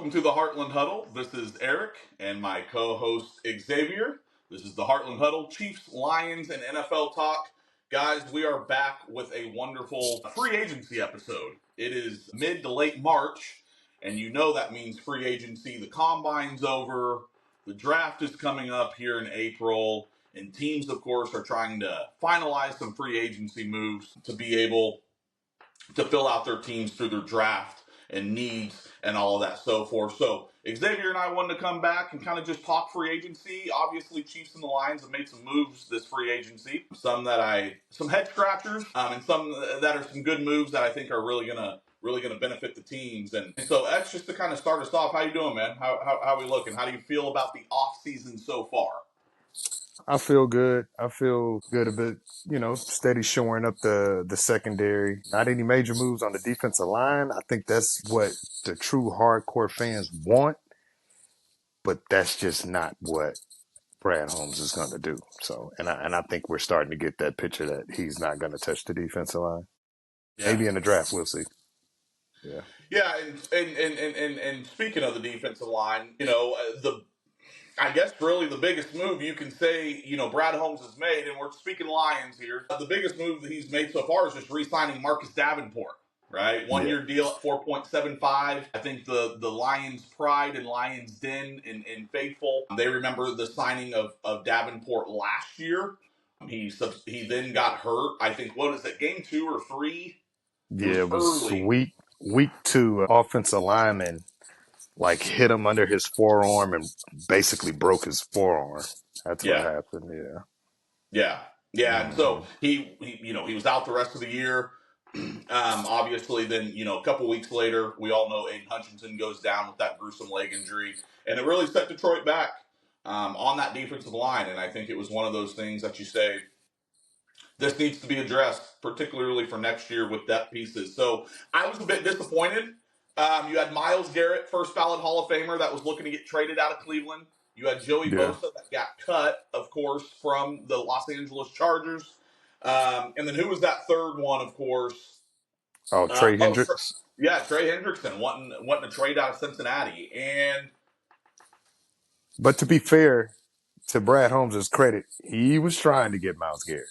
Welcome to the Heartland Huddle. This is Eric and my co-host Xavier. This is the Heartland Huddle, Chiefs, Lions, and NFL talk. Guys, we are back with a wonderful free agency episode. It is mid to late March, and you know that means free agency. The combine's over. The draft is coming up here in April, and teams, of course, are trying to finalize some free agency moves to be able to fill out their teams through their draft and needs and all of that so forth. So Xavier and I wanted to come back and kind of just talk free agency. Obviously, Chiefs and the Lions have made some moves this free agency. Some head scratchers, and some that are some good moves that I think are really gonna benefit the teams. And so that's just to kind of start us off. How you doing, man? How we looking? How do you feel about the off season so far? I feel good. I feel good a bit, steady shoring up the secondary. Not any major moves on the defensive line. I think that's what the true hardcore fans want, but that's just not what Brad Holmes is going to do. So, and I think we're starting to get that picture that he's not going to touch the defensive line. Yeah. Maybe in the draft, we'll see. Yeah. Yeah, and speaking of the defensive line, I guess really the biggest move you can say, Brad Holmes has made, and we're speaking Lions here, the biggest move that he's made so far is just re-signing Marcus Davenport, right? One-year deal at 4.75. I think the Lions' pride and Lions' den in Faithful, they remember the signing of Davenport last year. He then got hurt. I think, what is it, game 2 or 3? It was week 2, offensive lineman hit him under his forearm and basically broke his forearm. That's what happened. Yeah. And so he was out the rest of the year. Obviously, then a couple weeks later, we all know Aiden Hutchinson goes down with that gruesome leg injury, and it really set Detroit back on that defensive line. And I think it was one of those things that you say, this needs to be addressed, particularly for next year with depth pieces. So I was a bit disappointed. You had Myles Garrett, first ballot Hall of Famer, that was looking to get traded out of Cleveland. You had Joey Bosa that got cut, of course, from the Los Angeles Chargers. And then who was that third one, of course? Trey Hendricks. Trey Hendrickson wanting to trade out of Cincinnati. But to be fair, to Brad Holmes' credit, he was trying to get Myles Garrett.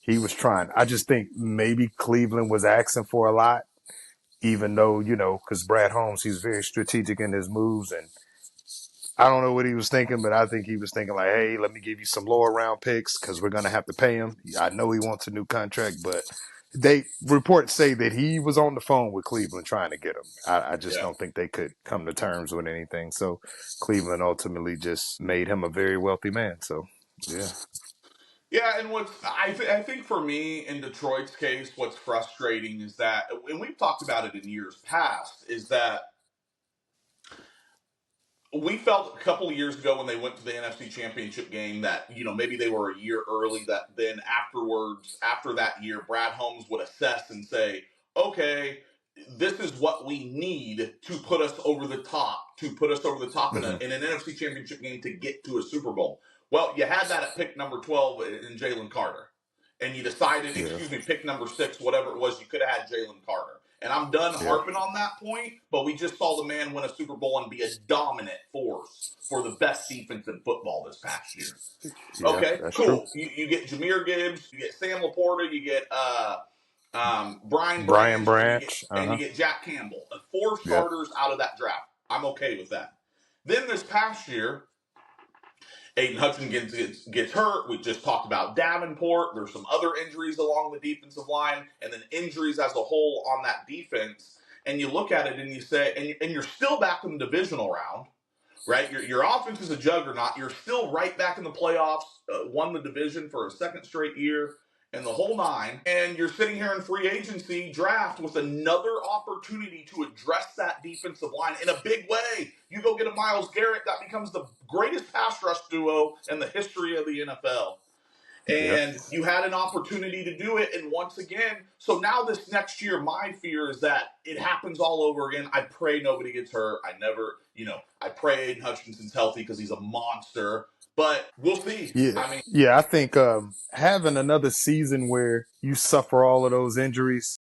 He was trying. I just think maybe Cleveland was asking for a lot, even though, because Brad Holmes, he's very strategic in his moves. And I don't know what he was thinking, but I think he was thinking like, hey, let me give you some lower round picks because we're going to have to pay him. I know he wants a new contract, but reports say that he was on the phone with Cleveland trying to get him. I just don't think they could come to terms with anything. So Cleveland ultimately just made him a very wealthy man. So, yeah. Yeah, and I think for me in Detroit's case, what's frustrating is that, and we've talked about it in years past, is that we felt a couple of years ago when they went to the NFC Championship game that, maybe they were a year early, that then after that year, Brad Holmes would assess and say, okay, this is what we need to put us over the top, in an NFC Championship game to get to a Super Bowl. Well, you had that at pick number 12 in Jalen Carter. And you decided, pick number 6, whatever it was, you could have had Jalen Carter. And I'm done harping on that point, but we just saw the man win a Super Bowl and be a dominant force for the best defense in football this past year. Okay, cool. You get Jahmyr Gibbs, you get Sam Laporta, you get Brian Branch, and you get Jack Campbell. 4 starters out of that draft. I'm okay with that. Then this past year, Aiden Hutchinson gets hurt. We just talked about Davenport. There's some other injuries along the defensive line, and then injuries as a whole on that defense. And you look at it and you say, and you're still back in the divisional round, right? Your offense is a juggernaut. You're still right back in the playoffs, won the division for a second straight year, and the whole 9. And you're sitting here in free agency draft with another opportunity to address that defensive line in a big way. You go get a Myles Garrett, that becomes the greatest pass rush duo in the history of the NFL. And you had an opportunity to do it, and once again, so now this next year, my fear is that it happens all over again. I pray nobody gets hurt. I pray Aiden Hutchinson's healthy because he's a monster. But we'll see. I think having another season where you suffer all of those injuries,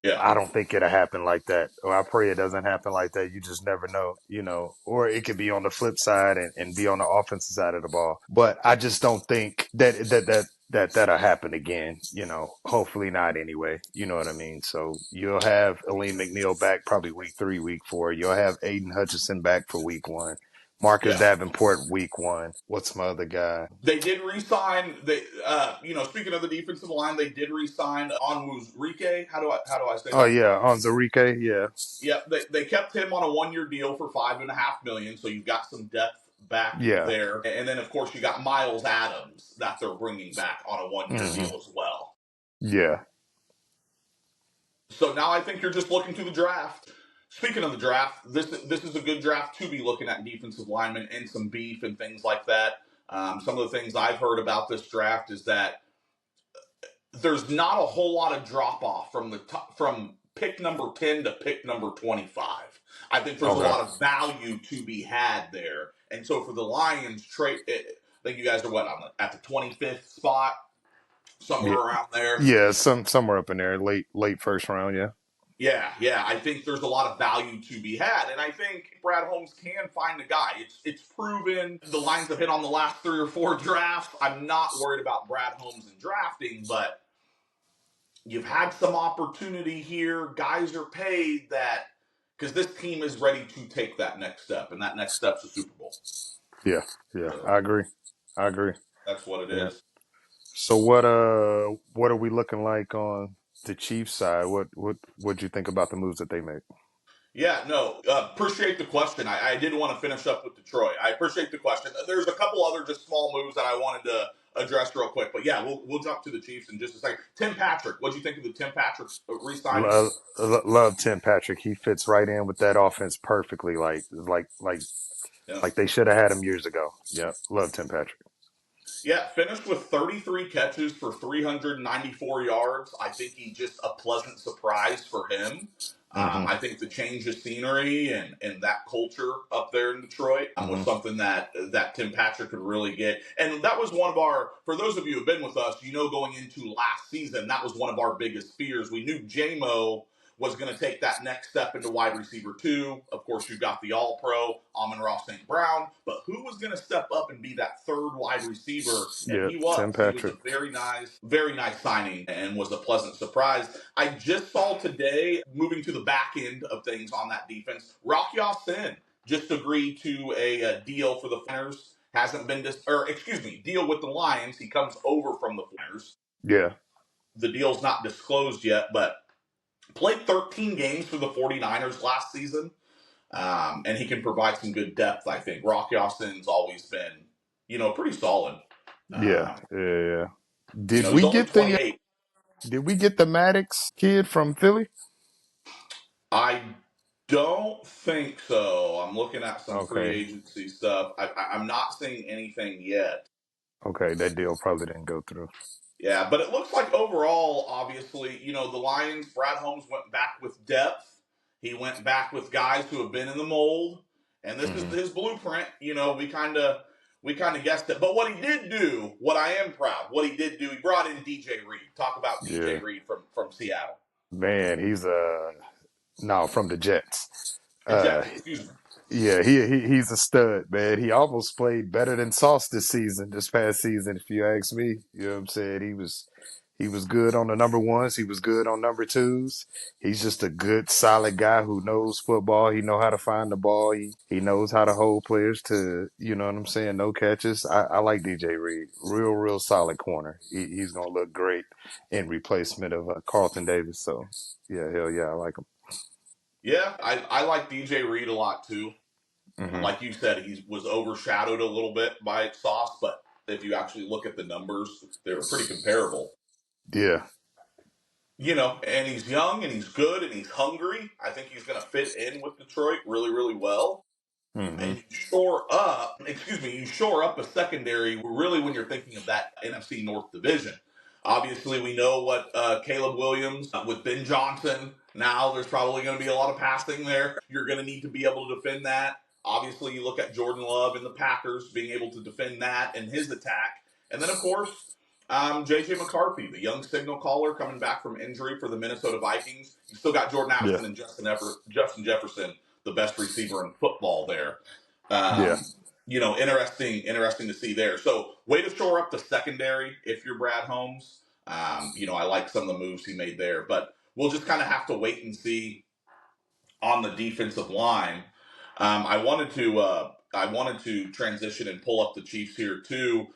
Yeah. I don't think it'll happen like that. Or I pray it doesn't happen like that. You just never know, you know. Or it could be on the flip side and be on the offensive side of the ball. But I just don't think that'll happen again. You know, hopefully not anyway. You know what I mean? So you'll have Aleem McNeil back probably week 3, week 4. You'll have Aiden Hutchinson back for week 1. Marcus Yeah. Davenport week 1. What's my other guy? They did re-sign. Speaking of the defensive line, they did re-sign Onwuzurike. How do I say Oh that? yeah, on Zarike. Yeah, Yep, they kept him on a 1 year deal for $5.5 million, so you've got some depth back yeah. there. And then of course you got Miles Adams that they're bringing back on a 1 year Hmm. deal as well. Yeah. So now I think you're just looking to the draft. Speaking of the draft, this is a good draft to be looking at defensive linemen and some beef and things like that. Some of the things I've heard about this draft is that there's not a whole lot of drop off from the top, from pick number 10 to pick number 25. I think there's a Okay. lot of value to be had there. And so for the Lions, I think you guys are at the 25th spot, somewhere Yeah. around there. Yeah, somewhere up in there, late first round. Yeah. Yeah. I think there's a lot of value to be had, and I think Brad Holmes can find a guy. It's proven. The Lions have hit on the last 3 or 4 drafts. I'm not worried about Brad Holmes in drafting, but you've had some opportunity here. Guys are paid that because this team is ready to take that next step, and that next step's a Super Bowl. Yeah. Yeah. So I agree. I agree. that's what it Yeah. is. So what are we looking like on the Chiefs side? What'd you think about the moves that they made? Yeah, no, appreciate the question. I did want to finish up with Detroit. I appreciate the question. There's a couple other just small moves that I wanted to address real quick, but yeah, we'll jump to the Chiefs in just a second. Tim Patrick, what do you think of the Tim Patrick re-signing? Love Tim Patrick. He fits right in with that offense perfectly. Yeah. Like they should have had him years ago. Yeah. Love Tim Patrick. Yeah, finished with 33 catches for 394 yards. I think he's just a pleasant surprise for him. Hmm. I think the change of scenery and that culture up there in Detroit was Hmm. something that Tim Patrick could really get. And that was one of our, for those of you who've been with us, going into last season, that was one of our biggest fears. We knew JMO was going to take that next step into wide receiver 2. Of course, you got the All Pro, Amon-Ra St. Brown, but who was going to step up and be that third wide receiver? And Yeah. he was. Tim He was a Patrick. very nice signing and was a pleasant surprise. I just saw today, moving to the back end of things on that defense, Rocky Ya-Sin just agreed to a deal for the Flyers. Hasn't been deal with the Lions. He comes over from the Flyers. Yeah. The deal's not disclosed yet, but played 13 games for the 49ers last season, and he can provide some good depth, I think. Rock Ya-Sin's always been, pretty solid. Yeah. Um, Yeah. Did he's we only get the 28. Maddox kid from Philly? I don't think so. I'm looking at some free Okay. agency stuff. I'm not seeing anything yet. Okay. That deal probably didn't go through. Yeah, but it looks like overall, obviously, the Lions, Brad Holmes went back with depth. He went back with guys who have been in the mold, and this is Hmm. his blueprint. We kind of guessed it. But what he did do, what I am proud, what he did do, he brought in DJ Reed. Talk about DJ Yeah. Reed from Seattle. Man, he's no, from the Jets. Uh Jets, excuse me. yeah, he's a stud, man. He almost played better than Sauce this past season, if you ask me. You know what I'm saying? He was good on the number ones, he was good on number twos. He's just a good, solid guy who knows football. He know how to find the ball. He knows how to hold players to, you know what I'm saying, no catches. I like DJ Reed. Real solid corner. He's gonna look great in replacement of Carlton Davis. So yeah, hell yeah, I like him. Yeah, I like DJ Reed a lot too. Hmm. Like you said, he was overshadowed a little bit by Sauce, but if you actually look at the numbers, they were pretty comparable. Yeah. And he's young and he's good and he's hungry. I think he's going to fit in with Detroit really, really well. Hmm. And you shore up a secondary really when you're thinking of that NFC North division. Obviously, we know what Caleb Williams with Ben Johnson. Now there's probably going to be a lot of passing there. You're going to need to be able to defend that. Obviously, you look at Jordan Love and the Packers being able to defend that and his attack. And then, of course, JJ McCarthy, the young signal caller coming back from injury for the Minnesota Vikings. You still got Jordan Yeah. Addison and Justin Jefferson, the best receiver in football there. Yeah. Interesting to see there. So, way to shore up the secondary if you're Brad Holmes. I like some of the moves he made there, but we'll just kind of have to wait and see on the defensive line. I wanted to transition and pull up the Chiefs here too.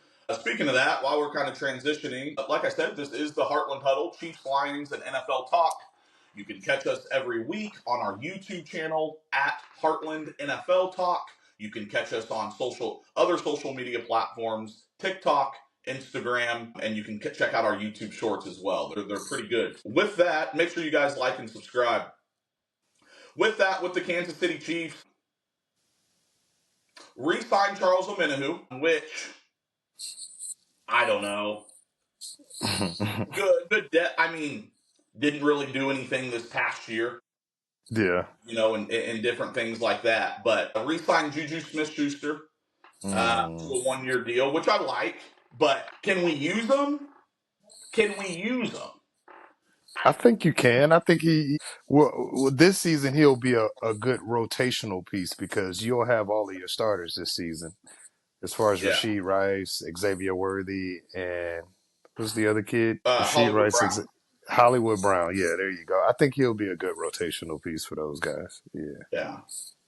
Speaking of that, while we're kind of transitioning, like I said, this is the Heartland Huddle, Chiefs, Lions, and NFL Talk. You can catch us every week on our YouTube channel at Heartland NFL Talk. You can catch us on other social media platforms, TikTok, Instagram, and you can check out our YouTube shorts as well. They're pretty good. With that, make sure you guys like and subscribe. With that, with the Kansas City Chiefs, re-signed Charles Omenihu, which I don't know. Good debt. I mean, didn't really do anything this past year, Yeah. and different things like that. But re-signed Juju Smith-Schuster to a 1-year deal, which I like. But can we use them? Can we use them? I think you can. I think this season he'll be a good rotational piece because you'll have all of your starters this season. As far as Yeah. Rasheed Rice, Xavier Worthy, and who's the other kid? Rasheed Hollywood Rice, Brown. Hollywood Brown. Yeah, there you go. I think he'll be a good rotational piece for those guys. Yeah. Yeah.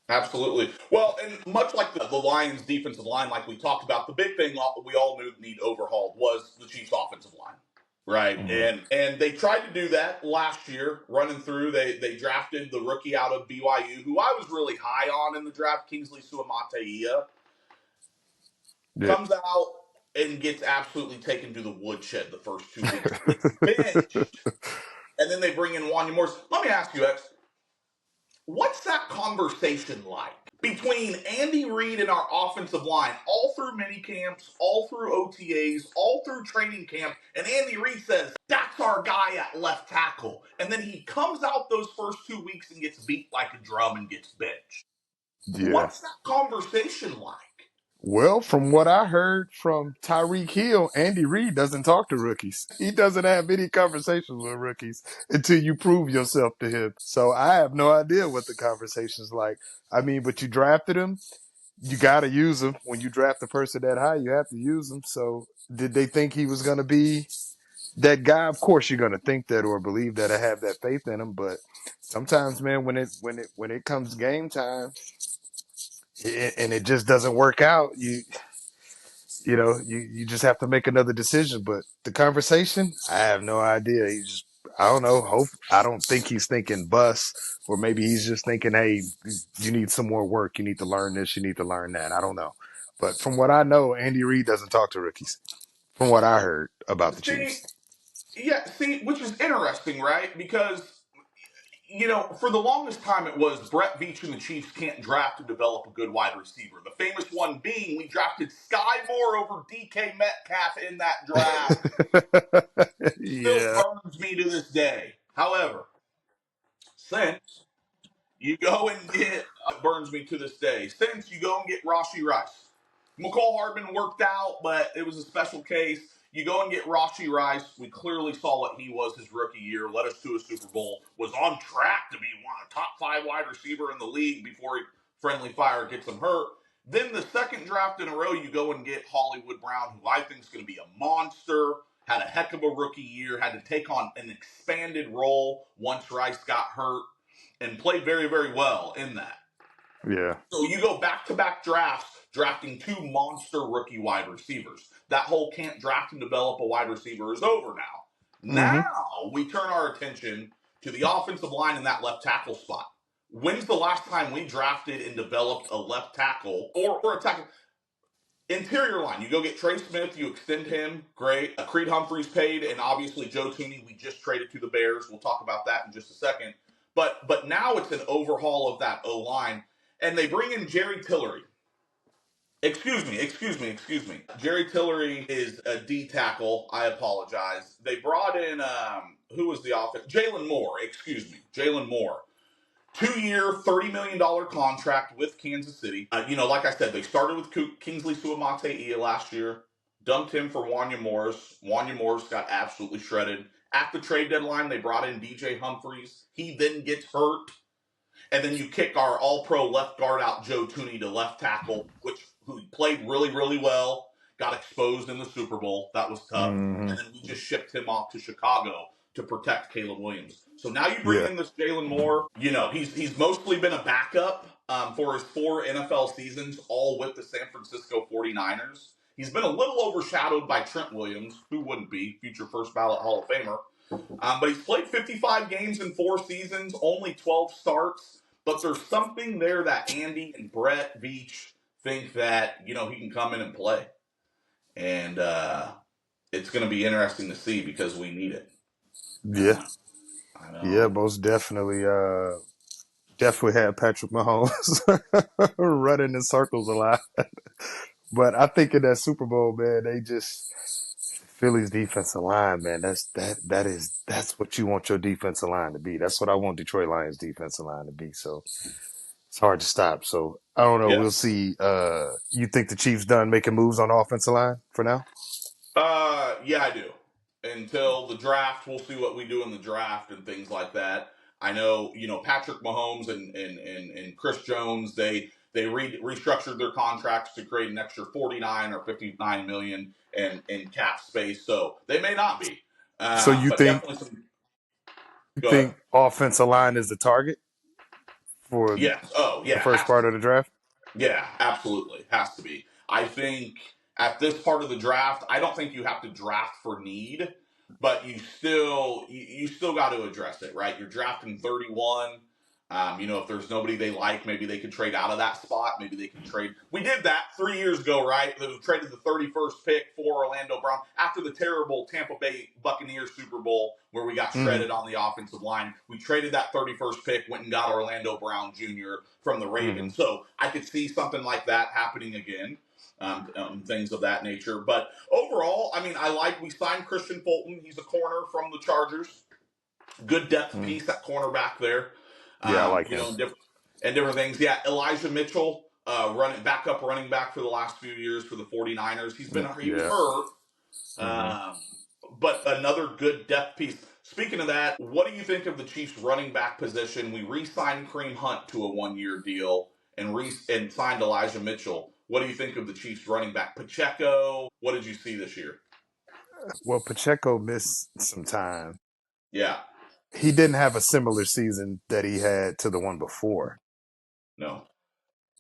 Absolutely. Well, and much like the Lions' defensive line, like we talked about, the big thing we all knew need overhauled was the Chiefs' offensive line, right? Mm-hmm. And they tried to do that last year, running through. They drafted the rookie out of BYU, who I was really high on in the draft, Kingsley Suamataia, Yeah. comes out and gets absolutely taken to the woodshed the first 2 weeks. Gets benched, and then they bring in Wanya Morris. Let me ask you, X, what's that conversation like between Andy Reid and our offensive line all through mini camps, all through OTAs, all through training camp? And Andy Reid says, that's our guy at left tackle. And then he comes out those first 2 weeks and gets beat like a drum and gets benched. Yeah. What's that conversation like? Well, from what I heard from Tyreek Hill, Andy Reid doesn't talk to rookies. He doesn't have any conversations with rookies until you prove yourself to him. So I have no idea what the conversation's like. I mean, but you drafted him. You got to use him. When you draft a person that high, you have to use him. So did they think he was going to be that guy? Of course, you're going to think that or believe that. I have that faith in him. But sometimes, man, when it comes game time, and it just doesn't work out, you just have to make another decision. But the conversation, I have no idea. I don't know. I don't think he's thinking bus, or maybe he's just thinking, hey, you need some more work. You need to learn this. You need to learn that. I don't know. But from what I know, Andy Reid doesn't talk to rookies. From what I heard about the See, Chiefs. which is interesting, right? Because for the longest time it was Brett Veach and the Chiefs can't draft and develop a good wide receiver. The famous one being we drafted Sky Moore over DK Metcalf in that draft. Still Yeah. burns me to this day. However, since you go and get, burns me to this day, since you go and get Rashi Rice. McCall Hardman worked out, but it was a special case. You go and get Rashi Rice. We clearly saw what he was his rookie year, led us to a Super Bowl, was on track to be one of the top 5 wide receiver in the league before friendly fire gets him hurt. Then the second draft in a row, you go and get Hollywood Brown, who I think is going to be a monster, had a heck of a rookie year, had to take on an expanded role once Rice got hurt, and played very, very well in that. Yeah. So you go back-to-back drafts, drafting 2 monster rookie wide receivers. That whole can't draft and develop a wide receiver is over now. Mm-hmm. Now we turn our attention to the offensive line in that left tackle spot. When's the last time we drafted and developed a left tackle or a tackle? Interior line, you go get Trey Smith, you extend him, great. Creed Humphreys paid, and obviously Joe Tooney, we just traded to the Bears. We'll talk about that in just a second. But now it's an overhaul of that O-line, and they bring in Jerry Tillery. Excuse me. Jerry Tillery is a D tackle. I apologize. They brought in, who was the offense? Jalen Moore, Jalen Moore. 2-year, $30 million contract with Kansas City. Like I said, they started with Kingsley Suamataia last year. dumped him for Wanya Morris. Wanya Morris got absolutely shredded. At the trade deadline, they brought in DJ Humphries. He then gets hurt. And then you kick our all-pro left guard out, Joe Tooney, to left tackle, who played really, really well, got exposed in the Super Bowl. That was tough. Mm-hmm. And then we just shipped him off to Chicago to protect Caleb Williams. So now you bring Yeah. in this Jalen Moore. He's mostly been a backup for his 4 NFL seasons, all with the San Francisco 49ers. He's been a little overshadowed by Trent Williams, who wouldn't be, future first ballot Hall of Famer. But he's played 55 games in 4 seasons, only 12 starts. But there's something there that Andy and Brett Veach think that, he can come in and play. And it's going to be interesting to see because we need it. Yeah. I know. Yeah, most definitely. Definitely had Patrick Mahomes running in circles a lot. But I think in that Super Bowl, man, they just Philly's defensive line, man. That's what you want your defensive line to be. That's what I want Detroit Lions defensive line to be. So it's hard to stop. So I don't know. Yeah. We'll see. You think the Chiefs done making moves on the offensive line for now? Yeah, I do. Until the draft, we'll see what we do in the draft and things like that. I know, Patrick Mahomes and Chris Jones, they restructured their contracts to create an extra 49 or 59 million in cap space. So they may not be. So you But think definitely some. you Go ahead. think offensive line is the target for Yes. Oh, the yeah. first Has to part be. of the draft? Yeah, absolutely. Has to be. I think at this part of the draft, I don't think you have to draft for need, but you still got to address it, right? You're drafting 31. If there's nobody they like, maybe they could trade out of that spot. Maybe they can trade. We did that 3 years ago, right? They traded the 31st pick for Orlando Brown after the terrible Tampa Bay Buccaneers Super Bowl where we got Mm-hmm. shredded on the offensive line. We traded that 31st pick, went and got Orlando Brown Jr. from the Mm-hmm. Ravens. So I could see something like that happening again. Things of that nature. But overall, we signed Christian Fulton. He's a corner from the Chargers. Good depth Mm-hmm. piece at cornerback there. Yeah, I like him. And different things. Yeah, Elijah Mitchell, backup running back for the last few years for the 49ers. He was Yeah. hurt, Mm-hmm. um, but another good depth piece. Speaking of that, what do you think of the Chiefs' running back position? We re-signed Kareem Hunt to a 1-year deal and signed Elijah Mitchell. What do you think of the Chiefs' running back Pacheco? What did you see this year? Well, Pacheco missed some time. Yeah, He didn't have a similar season that he had to the one before. no,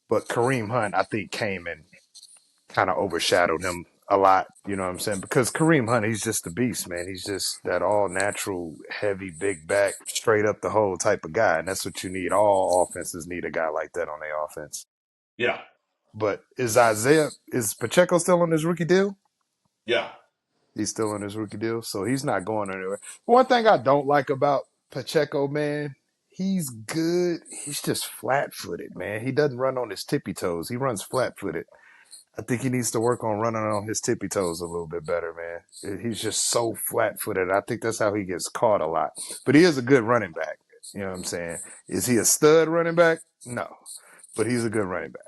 But Kareem Hunt, I think, came and kind of overshadowed him a lot. You know what I'm saying? Because Kareem Hunt, he's just a beast, man. He's just that all natural, heavy, big back, straight up the whole type of guy. And that's what you need. All offenses need a guy like that on their offense. yeah, But is Pacheco still on his rookie deal? yeah, He's still on his rookie deal, so he's not going anywhere. One thing I don't like about Pacheco, man, he's good. He's just flat footed, man. He doesn't run on his tippy toes. He runs flat footed. I think he needs to work on running on his tippy toes a little bit better, man. He's just so flat footed. I think that's how he gets caught a lot. But he is a good running back. You know what I'm saying? Is he a stud running back? No. But he's a good running back.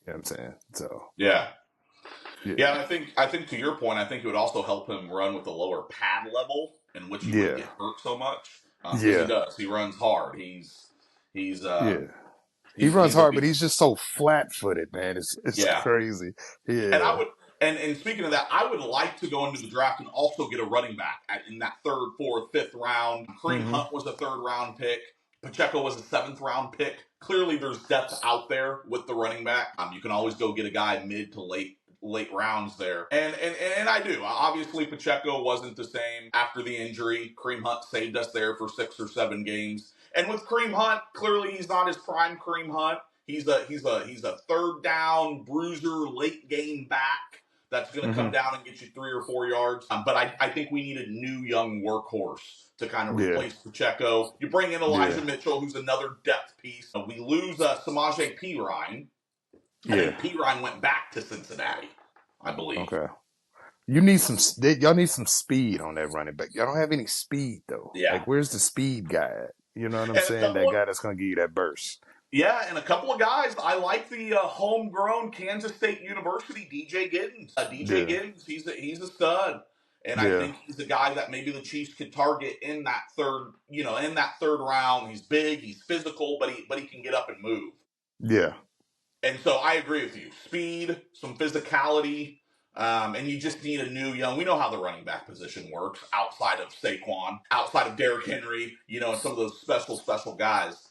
You know what I'm saying? So, yeah. yeah. Yeah, and I think to your point, I think it would also help him run with a lower pad level in which he wouldn't Yeah. get hurt so much because he Yeah. does. He runs hard. He's Yeah. He he's runs he's a hard, but beast. he's just so flat footed, man. It's Yeah, crazy. and I Yeah. would and speaking of that, I would like to go into the draft and also get a running back in that third, fourth, fifth round. Kareem Mm-hmm. Hunt was a third round pick. Pacheco was a seventh round pick. Clearly, there's depth out there with the running back. You can always go get a guy mid to late rounds there. And I do. Obviously, Pacheco wasn't the same after the injury. Kareem Hunt saved us there for 6 or 7 games. And with Kareem Hunt, clearly he's not his prime Kareem Hunt. He's a third down bruiser, late game back that's going to come Mm-hmm. down and get you 3 or 4 yards. But I think we need a new young workhorse to kind of Yeah. replace Pacheco. You bring in Elijah Yeah. Mitchell, who's another depth piece. We lose Samaje Perine. I Yeah. think Perine went back to Cincinnati, I believe. Okay. Y'all need some speed on that running back. Y'all don't have any speed though. Yeah. Like, where's the speed guy at? You know what I'm And saying? That guy that's gonna give you that burst. Yeah, and a couple of guys. I like the homegrown Kansas State University DJ Giddens. DJ Yeah, Giddens, he's a stud, and I yeah, think he's a guy that maybe the Chiefs could target in that third, in that third round. He's big, he's physical, but he can get up and move. yeah, And so I agree with you. Speed, some physicality, and you just need a new young. We know how the running back position works outside of Saquon, outside of Derrick Henry, and some of those special guys.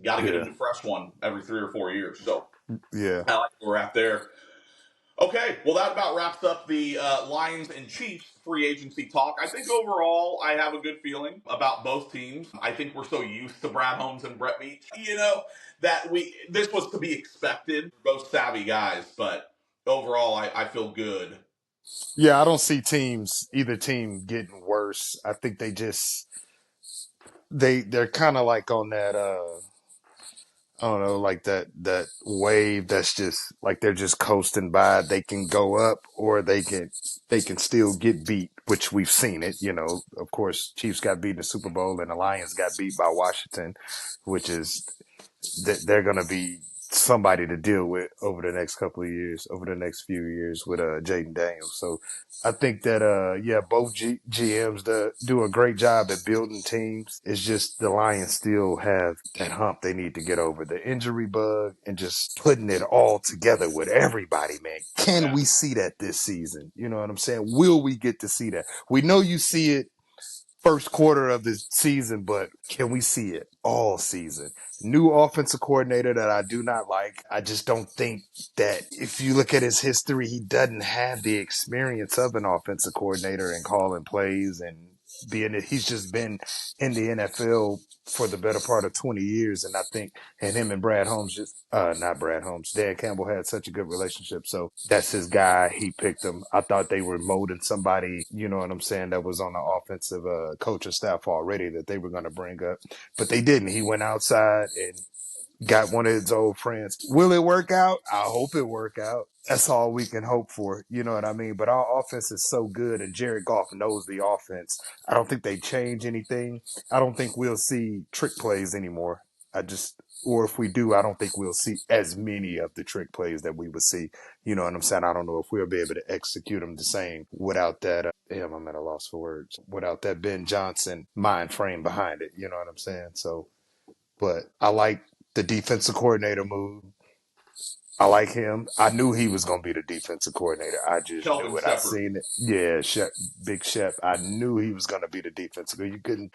Got to get a yeah, new fresh one every 3 or 4 years. So yeah. I like where we're at there. Okay, well, that about wraps up the Lions and Chiefs free agency talk. I think overall, I have a good feeling about both teams. I think we're so used to Brad Holmes and Brett Veach, that this was to be expected. Both savvy guys, but overall, I feel good. Yeah, I don't see either team getting worse. I think they're kind of like on that I don't know, like that wave that's just like they're just coasting by. They can go up or they can still get beat, which we've seen it. Of course, Chiefs got beat in the Super Bowl and the Lions got beat by Washington, which is they're going to be somebody to deal with over the next couple of years, over the next few years with Jaden Daniels. So I think that yeah, both GMs do a great job at building teams. It's just the Lions still have that hump they need to get over, the injury bug, and just putting it all together with everybody. Man, can Yeah. we see that this season? You know what I'm saying? Will we get to see that? We know you see it first quarter of the season, but can we see it all season? New offensive coordinator that I do not like. I just don't think that if you look at his history, he doesn't have the experience of an offensive coordinator and calling plays and he's just been in the NFL for the better part of 20 years. And I think, and him and Brad Holmes not Brad Holmes, Dan Campbell had such a good relationship. So that's his guy. He picked him. I thought they were molding somebody, you know what I'm saying, that was on the offensive coaching staff already that they were going to bring up, but they didn't. He went outside and got one of his old friends. Will it work out? I hope it work out. That's all we can hope for. You know what I mean? But our offense is so good, and Jared Goff knows the offense. I don't think they change anything. I don't think we'll see trick plays anymore. Or if we do, I don't think we'll see as many of the trick plays that we would see. You know what I'm saying? I don't know if we'll be able to execute them the same without that. Damn, I'm at a loss for words. Without that Ben Johnson mind frame behind it. You know what I'm saying? So, but I like the defensive coordinator move. I like him. I knew he was going to be the defensive coordinator. I just Kelvin knew it. I Shepard. seen it. Yeah, Big Shep. I knew he was going to be the defensive.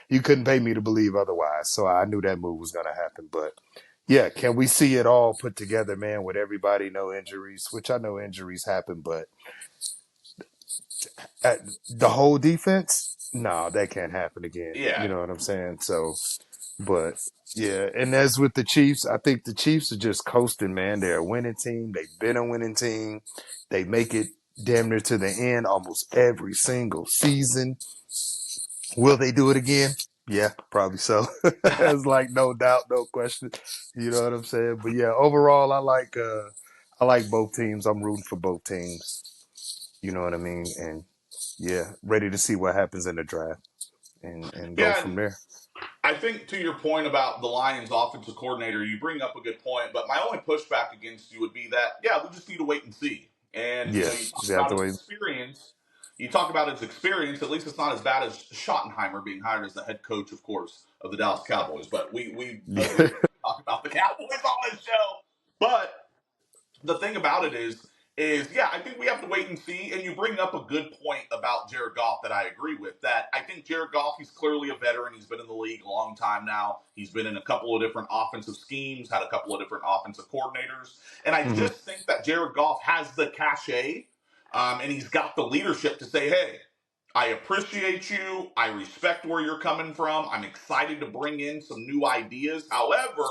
You couldn't pay me to believe otherwise. So I knew that move was going to happen. But yeah, can we see it all put together, man? With everybody, no injuries, which I know injuries happen, but the whole defense, no, that can't happen again. Yeah. You know what I'm saying? So but yeah, and as with the Chiefs, I think the Chiefs are just coasting, man. They're a winning team. They've been a winning team. They make it damn near to the end almost every single season. Will they do it again? Yeah, probably so. It's like no doubt, no question. You know what I'm saying? But yeah, overall I like both teams. I'm rooting for both teams. You know what I mean? And yeah, ready to see what happens in the draft and go Yeah, from and there. I think to your point about the Lions offensive coordinator, you bring up a good point, but my only pushback against you would be that, yeah, we just need to wait and see. And, Yeah, you talk just have about to his wait. experience. You talk about his experience, at least it's not as bad as Schottenheimer being hired as the head coach, of course, of the Dallas Cowboys. But we agree Yeah. to talk about the Cowboys on this show. But the thing about it is yeah, I think we have to wait and see. And you bring up a good point about Jared Goff that I agree with. That I think Jared Goff, he's clearly a veteran. He's been in the league a long time now. He's been in a couple of different offensive schemes, had a couple of different offensive coordinators, and I Hmm. just think that Jared Goff has the cachet, and he's got the leadership to say, hey. I appreciate you. I respect where you're coming from. I'm excited to bring in some new ideas. However,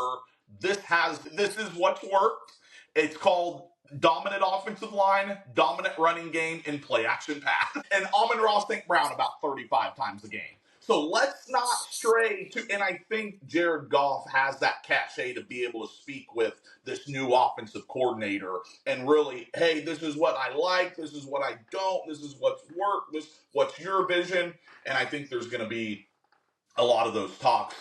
this is what's worked. It's called dominant offensive line, dominant running game, and play action pass. And Amon-Ra St. Brown about 35 times a game. So let's not stray to, and I think Jared Goff has that cachet to be able to speak with this new offensive coordinator and really, hey, this is what I like, this is what I don't, this is what's worked, what's your vision, and I think there's going to be a lot of those talks.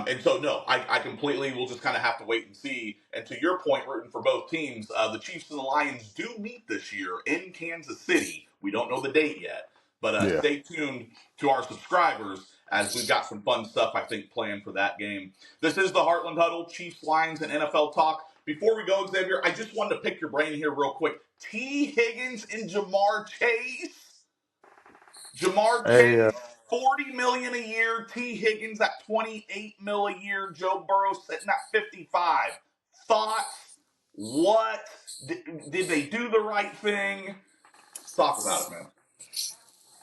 And so, no, I completely will just kind of have to wait and see. And to your point, rooting for both teams, the Chiefs and the Lions do meet this year in Kansas City. We don't know the date yet, but Yeah. stay tuned to our subscribers as we've got some fun stuff, I think, planned for that game. This is the Heartland Huddle, Chiefs, Lions, and NFL talk. Before we go, Xavier, I just wanted to pick your brain here real quick. T. Higgins and Jamar Chase. Jamar Hey, Chase, $40 million a year. T. Higgins at $28 million a year. Joe Burrow sitting at 55. Thoughts? What did they do the right thing? Talk about it, man.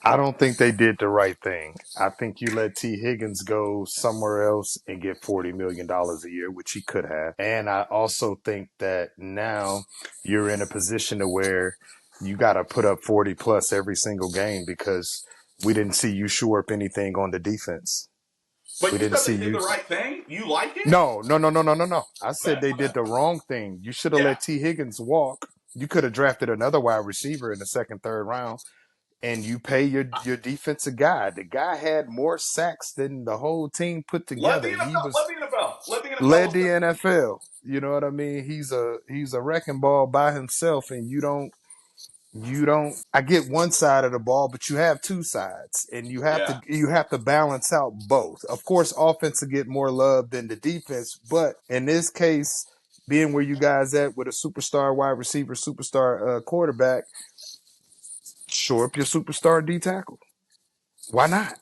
I don't think they did the right thing. I think you let T. Higgins go somewhere else and get $40 million a year, which he could have. And I also think that now you're in a position to where you got to put up 40 plus every single game because we didn't see you shore up anything on the defense. But We you didn't said see they did you. the right thing. You like it? No, no, no, no, no, no, no. I Okay, said they my did bad. the wrong thing. You should have Yeah. let T. Higgins walk. You could have drafted another wide receiver in the second, third round, and you pay your defensive guy. The guy had more sacks than the whole team put Let the together. He NFL. Let was the NFL. Let the NFL led the assess. NFL. You know what I mean? He's a wrecking ball by himself, and you don't. I get one side of the ball, but you have two sides, and Yeah. you have to balance out both. Of course, offense will get more love than the defense, but in this case, being where you guys at with a superstar wide receiver, superstar quarterback, shore up your superstar D tackle. Why not?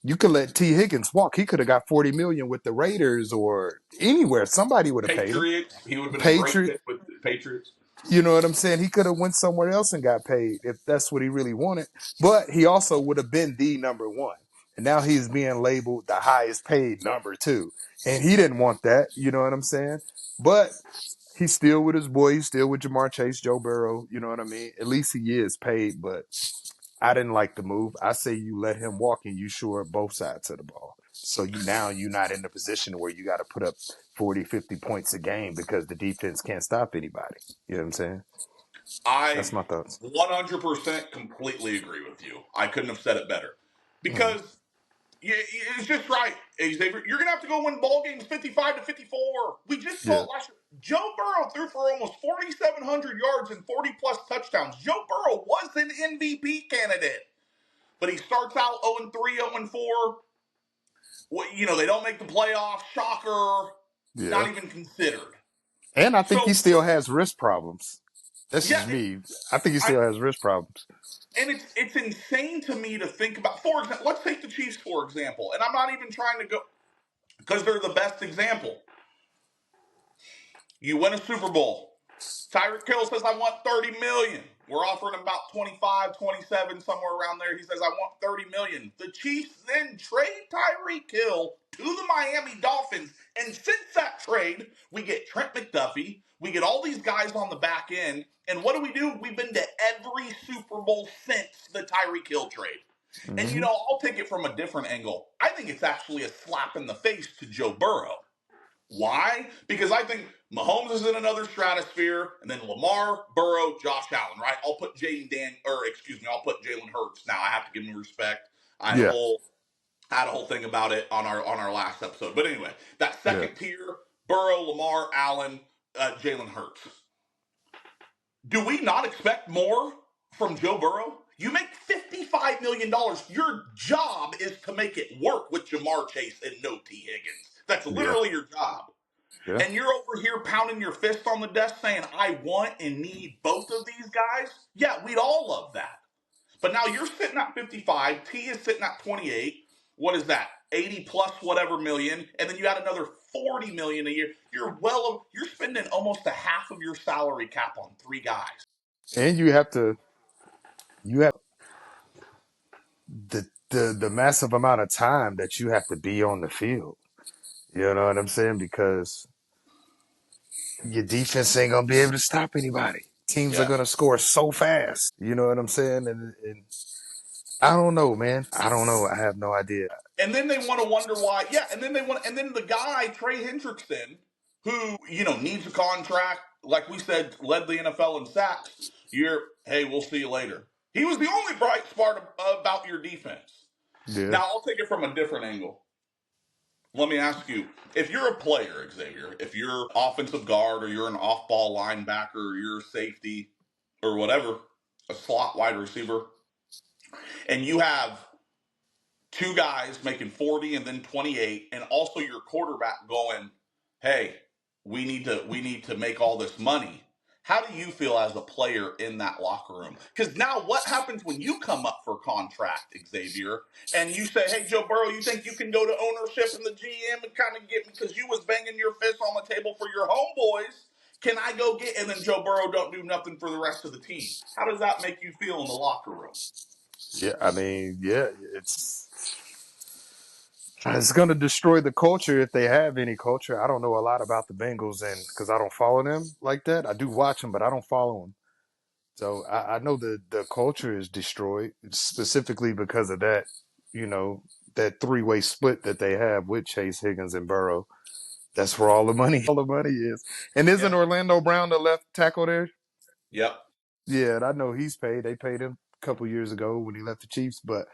You could let T. Higgins walk. He could have got 40 million with the Raiders or anywhere. Somebody would have paid him. Patriots. He would have been a great Patriot. fit with the Patriots. You know what I'm saying? He could have went somewhere else and got paid if that's what he really wanted. But he also would have been the number one. And now he's being labeled the highest paid number two. And he didn't want that. You know what I'm saying? But he's still with his boy. He's still with Jamar Chase, Joe Burrow. You know what I mean? At least he is paid. But I didn't like the move. I say you let him walk and you shore up both sides of the ball. So you're not in the position where you got to put up 40, 50 points a game because the defense can't stop anybody. You know what I'm saying? I That's my thoughts. 100% completely agree with you. I couldn't have said it better. Mm. Because it's just right, Xavier. You're gonna have to go win ball games 55-54. We just saw Yeah. it last year. Joe Burrow threw for almost 4,700 yards and 40 plus touchdowns. Joe Burrow was an MVP candidate, but he starts out 0-3, 0-4. They don't make the playoffs. Shocker. Not Yeah. even considered. And I think he So still has wrist problems. This yeah, is me. I think he I still has wrist problems. and it's insane to me to think about. For example, let's take the Chiefs for example, and I'm not even trying to go because they're the best example. You win a Super Bowl. Tyreek Hill says, I want 30 million. We're offering him about 25, 27, somewhere around there. He says, I want 30 million. The Chiefs then trade Tyreek Hill to the Miami Dolphins. And since that trade, we get Trent McDuffie. We get all these guys on the back end. And what do? We've been to every Super Bowl since the Tyreek Hill trade. And, Hmm. I'll take it from a different angle. I think it's actually a slap in the face to Joe Burrow. Why? Because I think Mahomes is in another stratosphere, and then Lamar, Burrow, Josh Allen. Right? I'll put Jalen Hurts. Now I have to give him respect. I had a Yeah. whole thing about it on our last episode. But anyway, that Yeah. second tier: Burrow, Lamar, Allen, Jalen Hurts. Do we not expect more from Joe Burrow? You make $55 million. Your job is to make it work with Jamar Chase and no T. Higgins. That's Yeah. literally your job. Yeah. And you're over here pounding your fist on the desk saying, I want and need both of these guys. Yeah, we'd all love that. But now you're sitting at 55. T is sitting at 28. What is that? 80 plus whatever million. And then you add another 40 million a year. You're spending almost a half of your salary cap on three guys. And you have the massive amount of time that you have to be on the field. You know what I'm saying? Because your defense ain't gonna be able to stop anybody. Teams are Yes. gonna score so fast. You know what I'm saying? And I don't know, man. I don't know. I have no idea. And then they want to wonder why. Yeah, and then the guy, Trey Hendrickson, who, needs a contract, like we said, led the NFL in sacks. Hey, we'll see you later. He was the only bright spot about your defense. Yeah. Now, I'll take it from a different angle. Let me ask you, if you're a player, Xavier, if you're offensive guard or you're an off-ball linebacker or you're a safety or whatever, a slot wide receiver, and you have two guys making 40 and then 28, and also your quarterback going, hey, we need to make all this money. How do you feel as a player in that locker room? Because now what happens when you come up for contract, Xavier, and you say, hey, Joe Burrow, you think you can go to ownership and the GM and kind of get, because you was banging your fist on the table for your homeboys, can I go get, and then Joe Burrow don't do nothing for the rest of the team? How does that make you feel in the locker room? Yeah, I mean, yeah, it's going to destroy the culture if they have any culture. I don't know a lot about the Bengals, and because I don't follow them like that, I do watch them, but I don't follow them. So I know the culture is destroyed specifically because of that. You know, that three-way split that they have with Chase Higgins and Burrow. That's where all the money, all the money is. And isn't Yeah. Orlando Brown the left tackle there? Yep. Yeah, and I know he's paid. They paid him a couple years ago when he left the Chiefs, but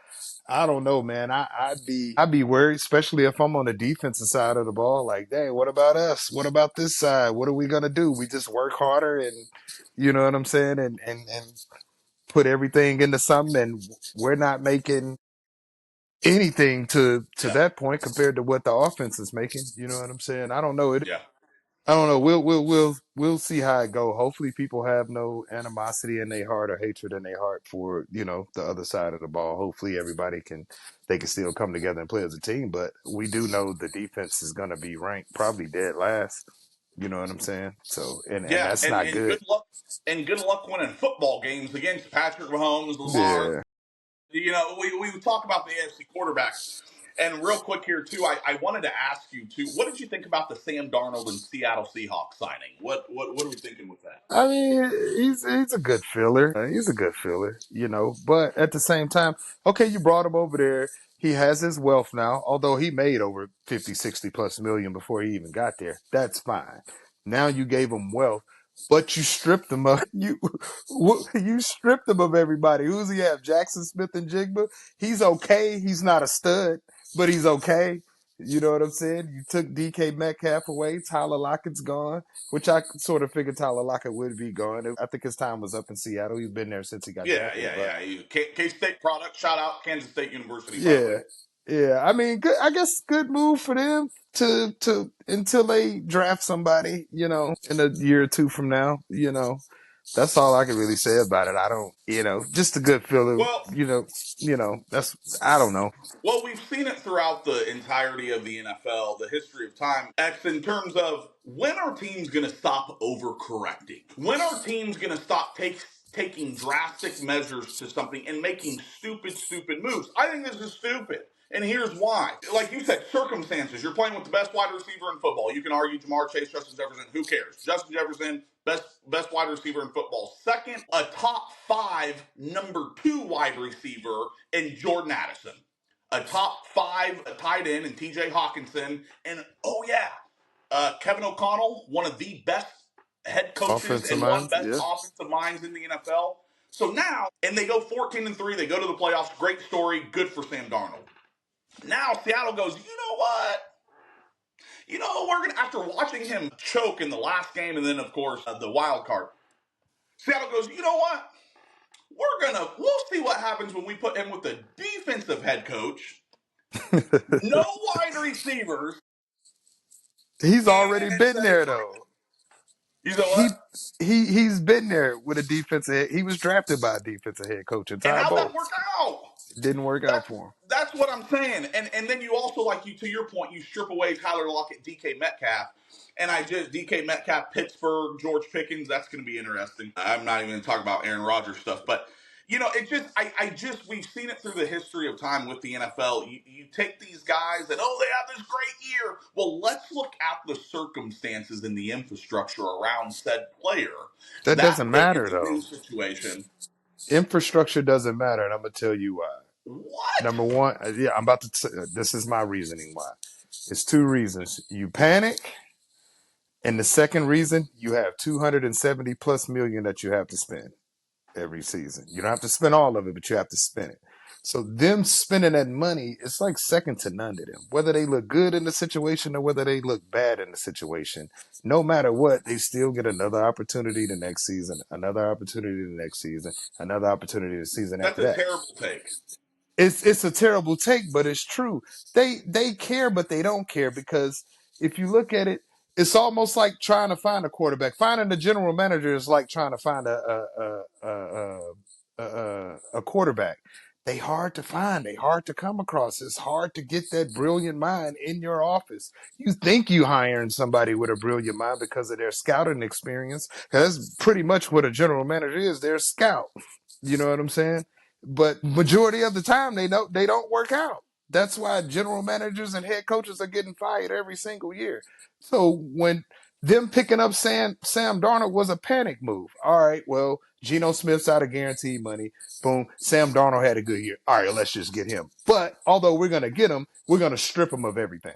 I don't know, man. I'd be worried, especially if I'm on the defensive side of the ball. Like, hey, what about us? What about this side? What are we gonna do? We just work harder, and you know what I'm saying, and put everything into something, and we're not making anything to Yeah. that point compared to what the offense is making. You know what I'm saying? I don't know. Yeah. I don't know. We'll see how it go. Hopefully, people have no animosity in their heart or hatred in their heart for the other side of the ball. Hopefully, they can still come together and play as a team. But we do know the defense is going to be ranked probably dead last. You know what I'm saying? So and Yeah, that's and, not and good. good luck winning football games against Patrick Mahomes, Lamar. Yeah. We talk about the AFC quarterbacks. And real quick here too, I wanted to ask you too, what did you think about the Sam Darnold and Seattle Seahawks signing? What are we thinking with that? I mean, he's a good filler. He's a good filler, But at the same time, okay, you brought him over there. He has his wealth now, although he made over 50, 60 plus million before he even got there. That's fine. Now you gave him wealth, but you stripped him of you stripped him of everybody. Who's he have? Jackson Smith and Jigba. He's okay. He's not a stud, but he's okay. You know what I'm saying? You took DK Metcalf away. Tyler Lockett's gone, which I sort of figured Tyler Lockett would be gone. I think his time was up in Seattle. He's been there since he got Yeah, drafted. yeah, But yeah. K-State product. Shout out Kansas State University, by the way. yeah, yeah. I mean, good. I guess good move for them to until they draft somebody. In a year or two from now. That's all I can really say about it. I don't. Just a good feeling. Well, That's I don't know. Well, we've seen it throughout the entirety of the NFL, the history of time, X, in terms of when are teams going to stop overcorrecting? When are teams going to stop taking drastic measures to something and making stupid, stupid moves? I think this is stupid. And here's why. Like you said, circumstances. You're playing with the best wide receiver in football. You can argue Jamar Chase, Justin Jefferson. Who cares? Justin Jefferson, best wide receiver in football. Second, a top five number two wide receiver in Jordan Addison, a top five tight end in TJ Hawkinson, and oh yeah, Kevin O'Connell, one of the best head coaches Offensive and one minds, best yeah. offensive minds in the NFL. So now, and they go 14-3, they go to the playoffs. Great story, good for Sam Darnold. Now Seattle goes, you know what? We're gonna, after watching him choke in the last game, and then of course the wild card. Seattle goes, you know what? We'll see what happens when we put him with the defensive head coach. No wide receivers. He's already And been say, there though. you know He what? he's been there with a defensive head. He was drafted by a defensive head coach in And Ty how'd that Bowles. work out? It didn't work out That's for him. that's what I'm saying. And then you also, like, you, to your point, you strip away Tyler Lockett, DK Metcalf, and DK Metcalf, Pittsburgh, George Pickens. That's going to be interesting. I'm not even going to talk about Aaron Rodgers stuff, but it just I just we've seen it through the history of time with the NFL. You take these guys and they have this great year. Well, let's look at the circumstances and the infrastructure around said player That that doesn't put in matter the though. new situation. Infrastructure doesn't matter, and I'm gonna tell you why. What? Number one, yeah, I'm about to. This is my reasoning why. It's two reasons. You panic, and the second reason, you have 270 plus million that you have to spend every season. You don't have to spend all of it, but you have to spend it. So them spending that money, it's like second to none to them. Whether they look good in the situation or whether they look bad in the situation, no matter what, they still get another opportunity the next season, another opportunity the next season, another opportunity the season That's after a that. terrible take. It's a terrible take, but it's true. They care, but they don't care because if you look at it, it's almost like trying to find a quarterback. Finding a general manager is like trying to find a quarterback. They hard to find. They hard to come across. It's hard to get that brilliant mind in your office. You think you hiring somebody with a brilliant mind because of their scouting experience. That's pretty much what a general manager is. They're a scout. You know what I'm saying? But majority of the time they don't work out. That's why general managers and head coaches are getting fired every single year. So when them picking up Sam Darnold was a panic move. All right, well, Geno Smith's out of guaranteed money. Boom, Sam Darnold had a good year. All right, let's just get him. But although we're gonna get him, we're gonna strip him of everything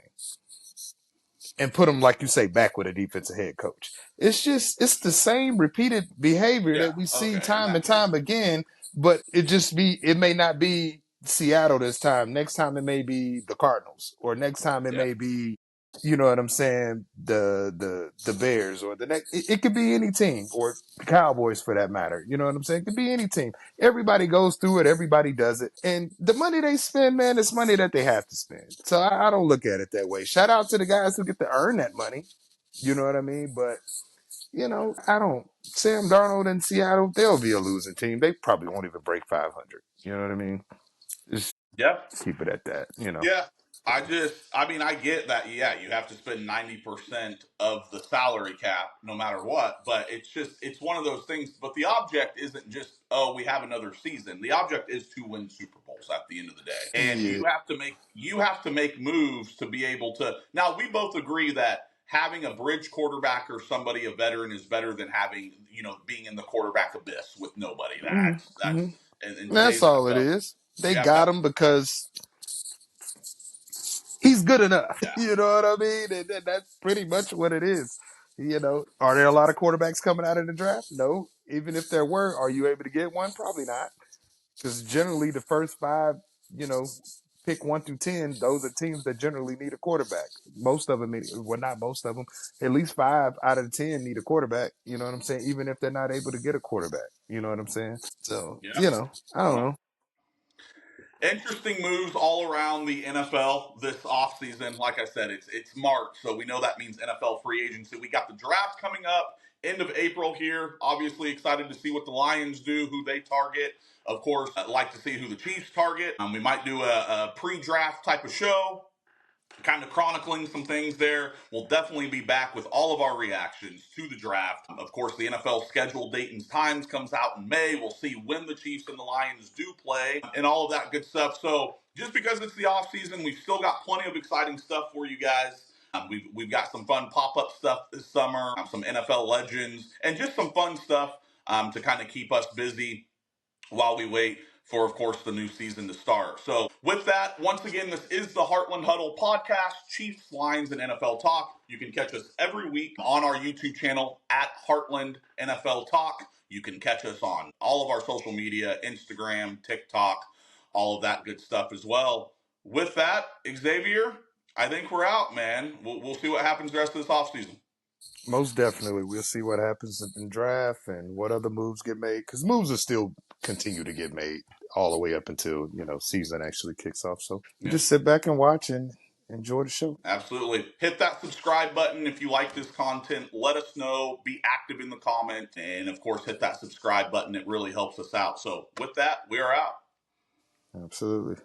and put him, like you say, back with a defensive head coach. It's the same repeated behavior Yeah. that we see Okay. And time and time again, but it may not be Seattle this time. Next time it may be the Cardinals, or next time it yeah. may be, you know what I'm saying, the Bears, or the next. It could be any team, or the Cowboys for that matter. You know what I'm saying? It could be any team. Everybody goes through it. Everybody does it. And the money they spend, man, is money that they have to spend. So I don't look at it that way. Shout out to the guys who get to earn that money. You know what I mean? But, I don't. Sam Darnold in Seattle, they'll be a losing team. They probably won't even break 500. You know what I mean? Just Yeah. keep it at that. Yeah. I mean, I get that. Yeah, you have to spend 90% of the salary cap no matter what, but it's one of those things. But the object isn't just, oh, we have another season. The object is to win Super Bowls at the end of the day. And Yeah. you have to make moves to be able to. Now, we both agree that having a bridge quarterback or somebody, a veteran, is better than having, being in the quarterback abyss with nobody. That's Mm-hmm. in That's today's all it NFL. is. They Yeah, got him because he's good enough. yeah. You know what I mean? And that's pretty much what it is. Are there a lot of quarterbacks coming out of the draft? No. Even if there were, are you able to get one? Probably not. Because generally the first five, you know, pick 1 through 10, those are teams that generally need a quarterback. Most of them, well, not most of them, at least 5 out of the 10 need a quarterback. You know what I'm saying? Even if they're not able to get a quarterback. You know what I'm saying? So, Yeah. I don't know. Interesting moves all around the NFL this offseason. Like I said, it's March, so we know that means NFL free agency. We got the draft coming up end of April here. Obviously excited to see what the Lions do, who they target. Of course, I'd like to see who the Chiefs target. We might do a pre-draft type of show, kind of chronicling some things there. We'll definitely be back with all of our reactions to the draft. Of course, the NFL schedule date and times comes out in May. We'll see when the Chiefs and the Lions do play and all of that good stuff. So just because it's the off season, we've still got plenty of exciting stuff for you guys. We've got some fun pop-up stuff this summer, some NFL legends, and just some fun stuff to kind of keep us busy while we wait for, of course, the new season to start. So, with that, once again, this is the Heartland Huddle podcast, Chiefs, Lions, and NFL Talk. You can catch us every week on our YouTube channel at Heartland NFL Talk. You can catch us on all of our social media, Instagram, TikTok, all of that good stuff as well. With that, Xavier, I think we're out, man. We'll see what happens the rest of this offseason. Most definitely. We'll see what happens in draft and what other moves get made. Because moves will still continue to get made all the way up until, season actually kicks off. So we Yeah. just sit back and watch and enjoy the show. Absolutely. Hit that subscribe button if you like this content. Let us know. Be active in the comments. And of course, hit that subscribe button. It really helps us out. So, with that, we are out. Absolutely.